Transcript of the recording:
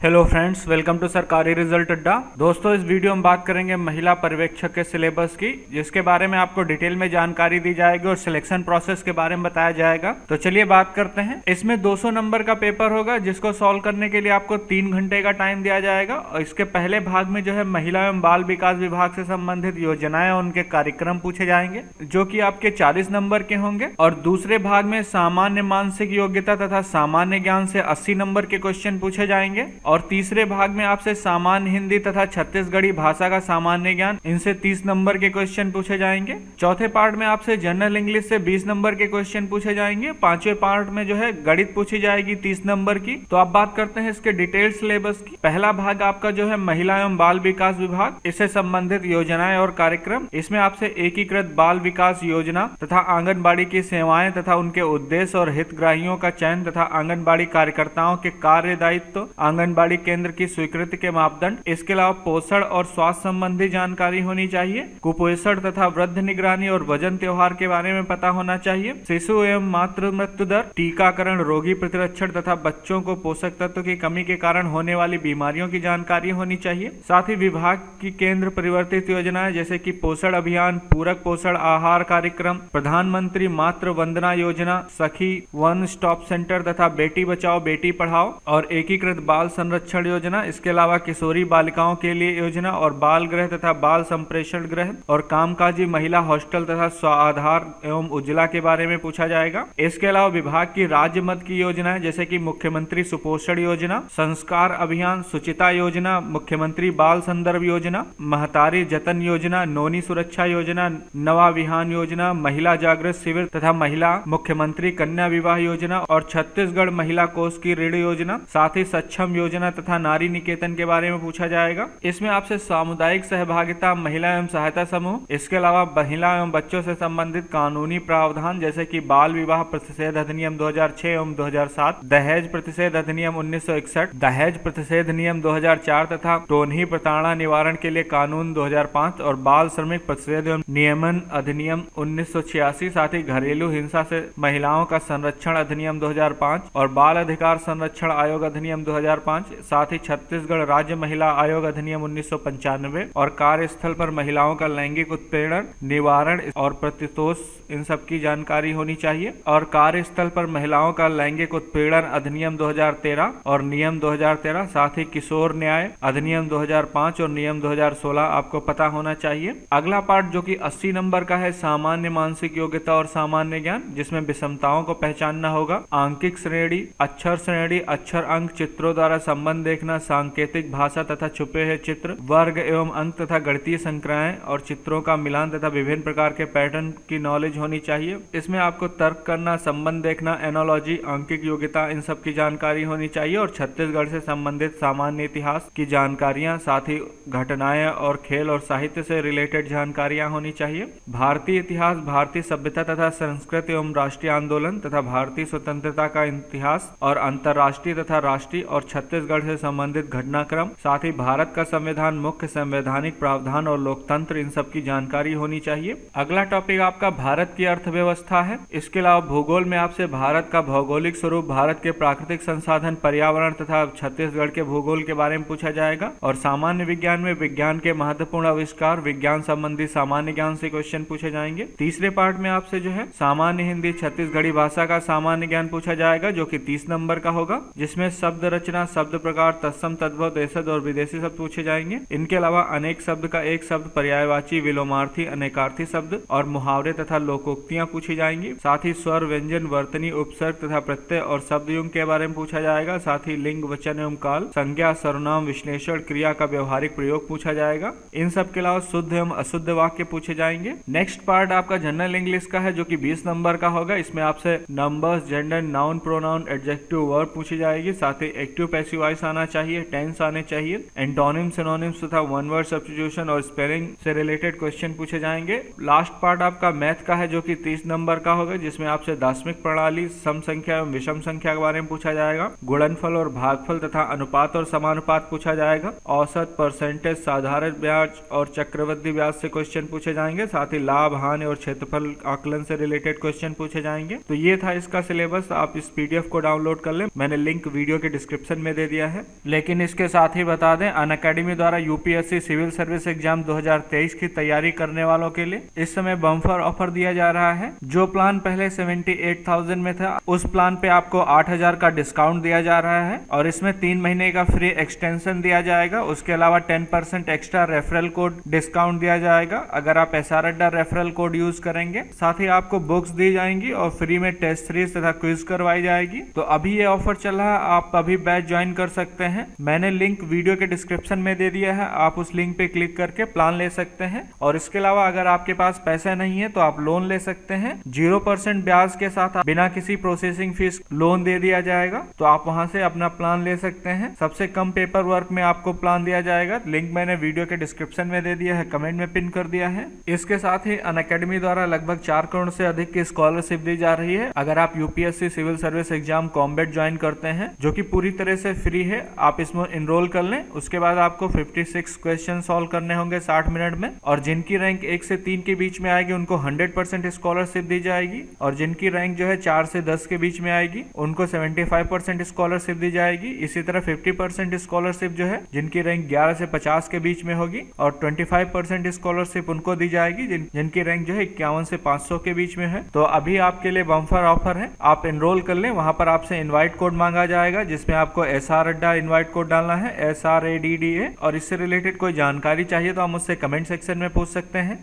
Hello friends, welcome to सरकारी result अड्डा। दोस्तों, इस वीडियो में बात करेंगे महिला पर्यवेक्षक के सिलेबस की, जिसके बारे में आपको डिटेल में जानकारी दी जाएगी और सिलेक्शन प्रोसेस के बारे में बताया जाएगा। तो चलिए बात करते हैं। इसमें 200 नंबर का पेपर होगा, जिसको सॉल्व करने के लिए आपको 3 घंटे का टाइम दिया जाएगा। और इसके पहले भाग में जो है महिला एवं बाल विकास विभाग से संबंधित योजनाएं और उनके कार्यक्रम पूछे जाएंगे, जो कि आपके 40 नंबर के होंगे। और दूसरे भाग में सामान्य मानसिक योग्यता तथा सामान्य ज्ञान से 80 नंबर के क्वेश्चन पूछे जाएंगे। और तीसरे भाग में आपसे सामान्य हिंदी तथा छत्तीसगढ़ी भाषा का सामान्य ज्ञान, इनसे 30 नंबर के क्वेश्चन पूछे जाएंगे। चौथे पार्ट में आपसे जनरल इंग्लिश से 20 नंबर के क्वेश्चन पूछे जाएंगे। पांचवें पार्ट में जो है गणित पूछी जाएगी 30 नंबर की। तो आप बात करते हैं इसके डिटेल सिलेबस की। पहला भाग आपका जो है महिला एवं बाल विकास विभाग, इससे संबंधित योजनाएं और कार्यक्रम। इसमें आपसे एकीकृत बाल विकास योजना तथा आंगनबाड़ी की सेवाएं तथा उनके उद्देश्य और हितग्राहियों का चयन तथा आंगनबाड़ी कार्यकर्ताओं के कार्य दायित्व, आंगनबाड़ी केंद्र की स्वीकृति के मापदंड, इसके अलावा पोषण और स्वास्थ्य संबंधी जानकारी होनी चाहिए। कुपोषण तथा वृद्ध निगरानी और वजन त्योहार के बारे में पता होना चाहिए। शिशु एवं मातृ मृत्यु दर, टीकाकरण, रोगी प्रतिरक्षण तथा बच्चों को पोषक तत्व की कमी के कारण होने वाली बीमारियों की जानकारी होनी चाहिए। साथ ही विभाग की केंद्र परिवर्तित योजनाएं जैसे कि पोषण अभियान, पूरक पोषण आहार कार्यक्रम, प्रधानमंत्री मातृ वंदना योजना, सखी वन स्टॉप सेंटर तथा बेटी बचाओ बेटी पढ़ाओ और एकीकृत बाल संरक्षण योजना, इसके अलावा किशोरी बालिकाओं के लिए योजना और बाल गृह तथा बाल संप्रेषण गृह और कामकाजी महिला हॉस्टल तथा स्वाधार एवं उज्ज्वला के बारे में पूछा जाएगा। इसके अलावा विभाग की राज्य मद की योजनाएं जैसे कि मुख्यमंत्री सुपोषण योजना, संस्कार अभियान, सुचिता योजना, मुख्यमंत्री बाल संदर्भ योजना, महतारी जतन योजना, नौनी सुरक्षा योजना, नवा विहान योजना, महिला जागृत शिविर तथा महिला मुख्यमंत्री कन्या विवाह योजना और छत्तीसगढ़ महिला कोष की ऋण योजना, साथ ही सक्षम योजना तथा नारी निकेतन के बारे में पूछा जाएगा। इसमें आपसे सामुदायिक सहभागिता, महिला एवं सहायता समूह, इसके अलावा महिला एवं बच्चों से संबंधित कानूनी प्रावधान जैसे कि बाल विवाह प्रतिषेध अधिनियम 2006 एवं 2007, दहेज प्रतिषेध अधिनियम 1961, दहेज प्रतिषेध नियम 2004 तथा टोनही प्रताड़ना निवारण के लिए कानून 2005 और बाल श्रमिक प्रतिषेध एवं नियमन अधिनियम 1986, साथ ही घरेलू हिंसा से महिलाओं का संरक्षण अधिनियम 2005 और बाल अधिकार संरक्षण आयोग अधिनियम 2005, साथ ही छत्तीसगढ़ राज्य महिला आयोग अधिनियम 1995 और कार्यस्थल पर महिलाओं का लैंगिक उत्पीड़न निवारण और प्रतितोष, इन सब की जानकारी होनी चाहिए। और कार्यस्थल पर महिलाओं का लैंगिक उत्पीड़न अधिनियम 2013 और नियम 2013, साथ ही किशोर न्याय अधिनियम 2005 और नियम 2016 आपको पता होना चाहिए। अगला पार्ट जो कि 80 नंबर का है, सामान्य मानसिक योग्यता और सामान्य ज्ञान, जिसमें विषमताओं को पहचानना होगा। आंकिक श्रेणी, अक्षर अंक, चित्रों द्वारा संबंध देखना, सांकेतिक भाषा तथा छुपे हुए चित्र, वर्ग एवं अंक तथा गणितीय संक्रियाएं और चित्रों का मिलान तथा विभिन्न प्रकार के पैटर्न की नॉलेज होनी चाहिए। इसमें आपको तर्क करना, संबंध देखना, एनोलॉजी, आंकिक योग्यता, इन सब की जानकारी होनी चाहिए। और छत्तीसगढ़ से संबंधित सामान्य इतिहास की जानकारियां, साथ ही घटनाएं और खेल और साहित्य से रिलेटेड जानकारियां होनी चाहिए। भारतीय इतिहास, भारतीय सभ्यता तथा संस्कृति एवं राष्ट्रीय आंदोलन तथा भारतीय स्वतंत्रता का इतिहास और अंतर्राष्ट्रीय तथा राष्ट्रीय और छत्तीसगढ़ से संबंधित घटनाक्रम, साथ ही भारत का संविधान, मुख्य संवैधानिक प्रावधान और लोकतंत्र, इन सब की जानकारी होनी चाहिए। अगला टॉपिक आपका भारत की अर्थव्यवस्था है। इसके अलावा भूगोल में आपसे भारत का भौगोलिक स्वरूप, भारत के प्राकृतिक संसाधन, पर्यावरण तथा छत्तीसगढ़ के भूगोल के बारे में पूछा जाएगा। और सामान्य विज्ञान में विज्ञान के महत्वपूर्ण आविष्कार, विज्ञान संबंधी सामान्य ज्ञान से क्वेश्चन पूछे जाएंगे। तीसरे पार्ट में आपसे जो है सामान्य हिंदी छत्तीसगढ़ी भाषा का सामान्य ज्ञान पूछा जाएगा, जो कि 30 नंबर का होगा, जिसमें शब्द रचना, शब्द प्रकार, तत्सम, तद्भव, देशज और विदेशी शब्द पूछे जाएंगे। इनके अलावा अनेक शब्द का एक शब्द, पर्यायवाची, विलोमार्थी, अनेकार्थी शब्द और मुहावरे तथा लोकोक्तियां पूछी जाएंगी। साथ ही स्वर, व्यंजन, वर्तनी, उपसर्ग तथा प्रत्यय और शब्द युग के बारे में पूछा जाएगा। साथ ही लिंग, वचन एवं काल, संज्ञा, सर्वनाम, विश्लेषण, क्रिया का व्यवहारिक प्रयोग पूछा जाएगा। इन सब के अलावा शुद्ध एवं अशुद्ध वाक्य पूछे जाएंगे। नेक्स्ट पार्ट आपका जनरल इंग्लिश का है, जो कि 20 नंबर का होगा। इसमें आपसे numbers, gender, noun, pronoun, adjective, verb पूछी जाएगी। साथ ही एक्टिव पैसिव वॉइस आना चाहिए, टेंस आने चाहिए, एंटोनिम, सिनोनिम्स तथा वन वर्ड सब्स्टिट्यूशन और स्पेलिंग से रिलेटेड क्वेश्चन पूछे जाएंगे। लास्ट पार्ट आपका मैथ का है, जो कि 30 नंबर का होगा, जिसमें आपसे दार्शनिक प्रणाली, सम संख्या एवं विषम संख्या के बारे में पूछा जाएगा। गुणनफल और भागफल तथा अनुपात और समानुपात पूछा जाएगा। औसत, परसेंटेज, साधारण ब्याज और चक्रवृद्धि ब्याज से क्वेश्चन पूछे जाएंगे। साथ ही लाभ, हानि और क्षेत्रफल आकलन से रिलेटेड क्वेश्चन पूछे जाएंगे। तो ये था इसका सिलेबस। आप इस PDF को डाउनलोड कर लें, मैंने लिंक वीडियो के डिस्क्रिप्शन में दे दिया। दिया है। लेकिन इसके साथ ही बता दें, अनअकैडमी द्वारा यूपीएससी सिविल सर्विस एग्जाम 2023 की तैयारी करने वालों के लिए इस समय बम्पर ऑफर दिया जा रहा है। जो प्लान पहले 78,000 में था, उस प्लान पे आपको 8,000 का डिस्काउंट दिया जा रहा है और इसमें 3 महीने का फ्री एक्सटेंशन दिया जाएगा। उसके अलावा 10% एक्स्ट्रा रेफरल कोड डिस्काउंट दिया जाएगा अगर आप SR अड्डा रेफरल कोड यूज करेंगे। साथ ही आपको बुक्स दी जाएंगी और फ्री में टेस्ट सीरीज तथा क्विज करवाई जाएगी। तो अभी ये ऑफर चल रहा है, आप अभी बैच ज्वाइन कर सकते हैं। मैंने लिंक वीडियो के डिस्क्रिप्शन में दे दिया है, आप उस लिंक पे क्लिक करके प्लान ले सकते हैं। और इसके अलावा अगर आपके पास पैसे नहीं है तो आप लोन ले सकते हैं। 0% ब्याज के साथ बिना किसी प्रोसेसिंग फीस लोन दे दिया जाएगा, तो आप वहां से अपना प्लान ले सकते हैं। सबसे कम पेपर वर्क में आपको प्लान दिया जाएगा। लिंक मैंने वीडियो के डिस्क्रिप्शन में दे दिया है, कमेंट में पिन कर दिया है। इसके साथ ही अनअकैडमी द्वारा लगभग 4 करोड़ से अधिक की स्कॉलरशिप दी जा रही है अगर आप UPSC civil service exam combat join करते हैं, जो कि पूरी तरह से फ्री है। आप इसमें इनरोल कर लें। उसके बाद आपको 56 क्वेश्चन सॉल्व करने होंगे 60 मिनट में। और जिनकी रैंक 1 से 3 के बीच में आएगी उनको 100% स्कॉलरशिप दी जाएगी। और जिनकी रैंक जो है 4 से 10 के बीच में आएगी उनको 75% स्कॉलरशिप दी जाएगी। इसी तरह 50% स्कॉलरशिप जो है जिनकी रैंक 11 से 50 के बीच में होगी, और 25% स्कॉलरशिप उनको दी जाएगी जिनकी रैंक जो है 51 से 500 के बीच में है। तो अभी आपके लिए बम्पर ऑफर है, आप एनरोल कर लें। वहां पर आपसे इनवाइट कोड मांगा जाएगा जिसमें आपको SR अड्डा इनवाइट कोड डालना है, SRADDA। और इससे रिलेटेड कोई जानकारी चाहिए तो आप मुझसे कमेंट सेक्शन में पूछ सकते हैं।